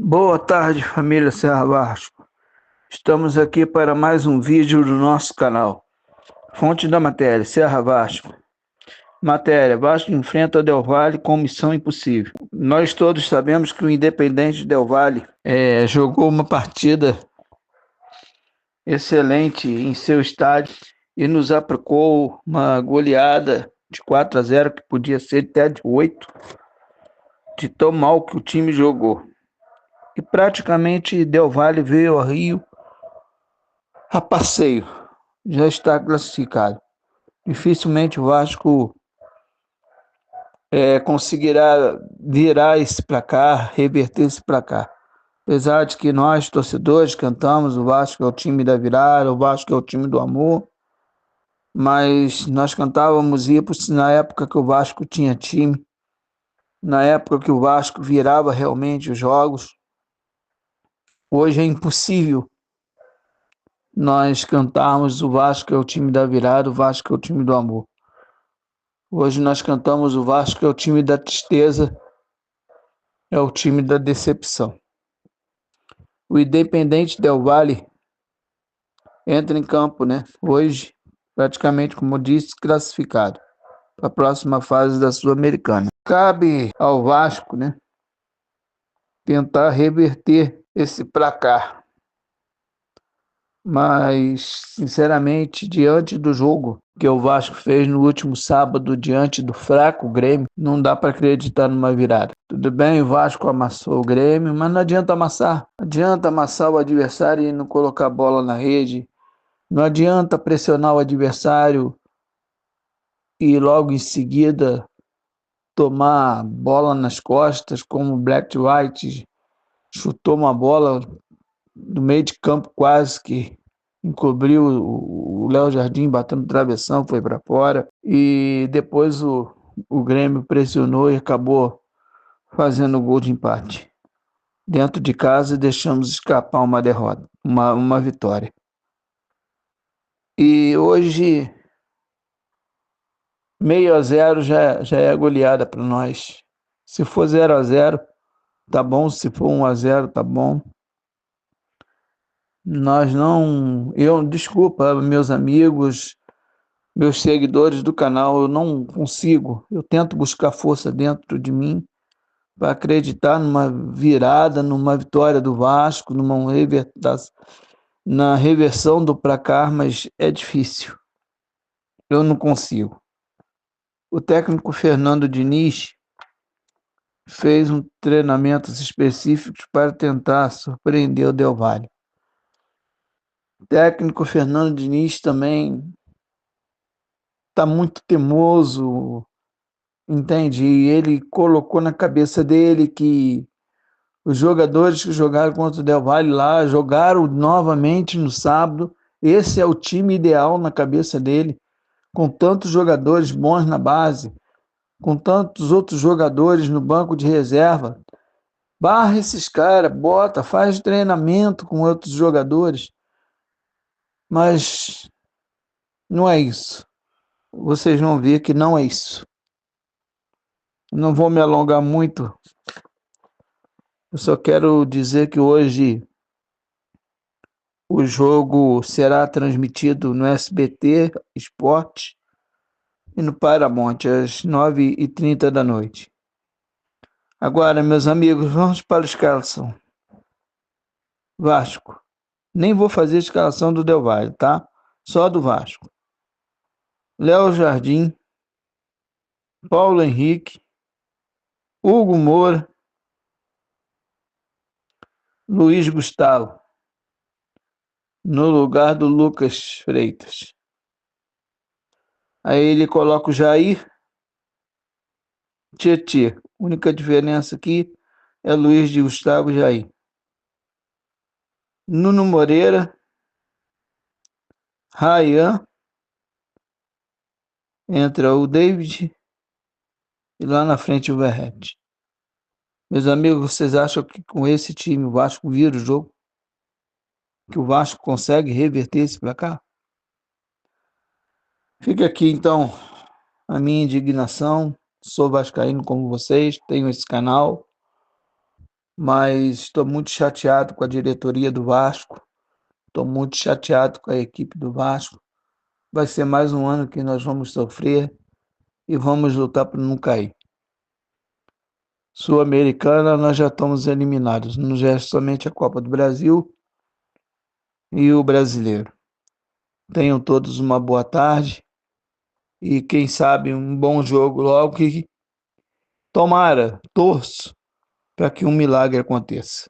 Boa tarde, família Serra Vasco. Estamos aqui para mais um vídeo do nosso canal. Fonte da matéria: Serra Vasco. Matéria: Vasco enfrenta o Del Valle com missão impossível. Nós todos sabemos que o Independente Del Valle jogou uma partida excelente em seu estádio e nos aplicou uma goleada de 4-0 que podia ser até de 8, de tão mal que o time jogou. E praticamente Del Valle veio ao Rio a passeio, já está classificado. Dificilmente o Vasco conseguirá virar esse placar, reverter esse placar. Apesar de que nós, torcedores, cantamos o Vasco é o time da virada, o Vasco é o time do amor, mas nós cantávamos isso na época que o Vasco tinha time, na época que o Vasco virava realmente os jogos. Hoje é impossível nós cantarmos o Vasco é o time da virada, o Vasco é o time do amor. Hoje nós cantamos o Vasco é o time da tristeza, é o time da decepção. O Independente Del Valle entra em campo, né? Hoje, praticamente, como eu disse, classificado para a próxima fase da Sul-Americana. Cabe ao Vasco, né, tentar reverter esse placar. Mas, sinceramente, diante do jogo que o Vasco fez no último sábado, diante do fraco Grêmio, não dá para acreditar numa virada. Tudo bem, o Vasco amassou o Grêmio, mas não adianta amassar. Não adianta amassar o adversário e não colocar a bola na rede. Não adianta pressionar o adversário e logo em seguida tomar bola nas costas, como o Black White chutou uma bola do meio de campo quase que encobriu o Léo Jardim, batendo travessão, foi para fora. E depois o Grêmio pressionou e acabou fazendo o gol de empate. Dentro de casa deixamos escapar uma derrota, uma vitória. E hoje 0-0 já é goleada para nós. Se for 0-0, tá bom. Se for 1-0, tá bom. Nós não... Desculpa, meus amigos, meus seguidores do canal, eu não consigo. Eu tento buscar força dentro de mim para acreditar numa virada, numa vitória do Vasco, na reversão do placar, mas é difícil. Eu não consigo. O técnico Fernando Diniz fez treinamentos específicos para tentar surpreender o Del Valle. O técnico Fernando Diniz também está muito teimoso, entende? E ele colocou na cabeça dele que os jogadores que jogaram contra o Del Valle lá jogaram novamente no sábado. Esse é o time ideal na cabeça dele, com tantos jogadores bons na base, com tantos outros jogadores no banco de reserva. Barra esses caras, bota, faz treinamento com outros jogadores. Mas não é isso. Vocês vão ver que não é isso. Não vou me alongar muito. Eu só quero dizer que hoje o jogo será transmitido no SBT Esporte e no Paramount, às 9h30 da noite. Agora, meus amigos, vamos para a escalação. Vasco. Nem vou fazer a escalação do Del Valle, tá? Só do Vasco. Léo Jardim, Paulo Henrique, Hugo Moura, Luiz Gustavo, no lugar do Lucas Freitas. Aí ele coloca o Jair, Tietê. A única diferença aqui é Luiz de Gustavo e Jair. Nuno Moreira, Ryan, entra o David e lá na frente o Verratti. Meus amigos, vocês acham que com esse time o Vasco vira o jogo? Que o Vasco consegue reverter esse placar? Fica aqui então a minha indignação. Sou vascaíno como vocês, tenho esse canal. mas estou muito chateado com a diretoria do Vasco, estou muito chateado com a equipe do Vasco. Vai ser mais um ano que nós vamos sofrer e vamos lutar para não cair. Sul-Americana, nós já estamos eliminados, nos resta somente a Copa do Brasil e o Brasileiro. Tenham todos uma boa tarde e, quem sabe, um bom jogo logo, que tomara, torço para que um milagre aconteça.